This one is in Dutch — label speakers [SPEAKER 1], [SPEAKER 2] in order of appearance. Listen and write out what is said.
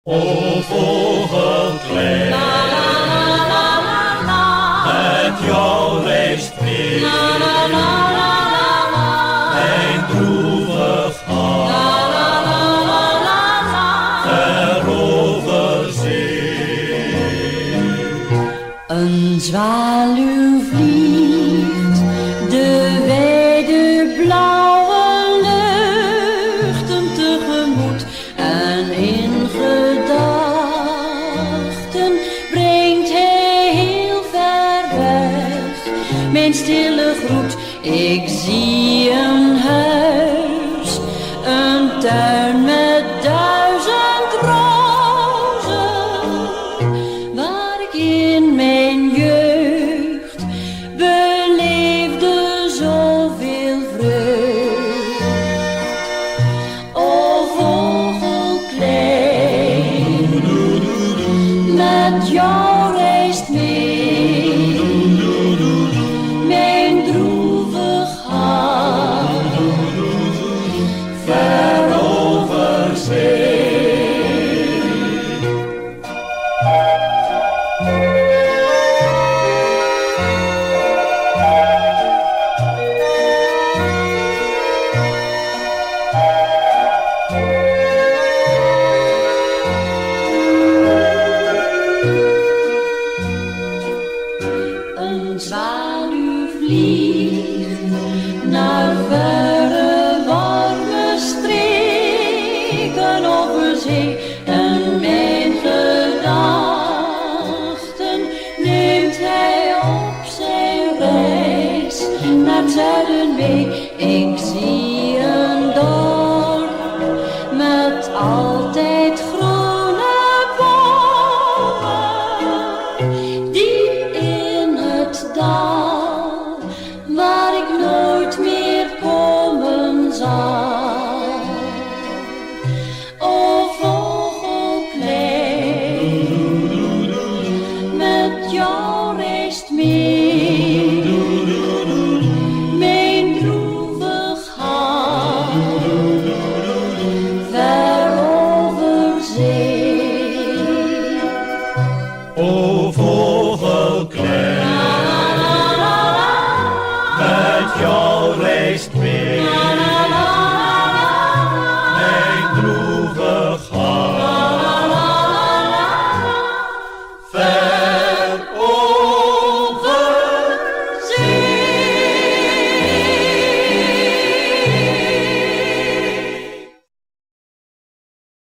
[SPEAKER 1] O vogelklein, met jou reist mee, mijn droevig hart, ver over zee.
[SPEAKER 2] Een zwaluw vliegt de wijde blauwe luchten tegemoet en in gedachten brengt hij heel ver weg mijn stille groet. Ik zie een huis, een tuin met 1000 rozen, waar ik in mijn jeugd beleefde zoveel vreugd. O vogelklein, met jou reist mee mijn droevig hart, ver over zee. Een zwaluw vliegt naar verre warme streken over zee.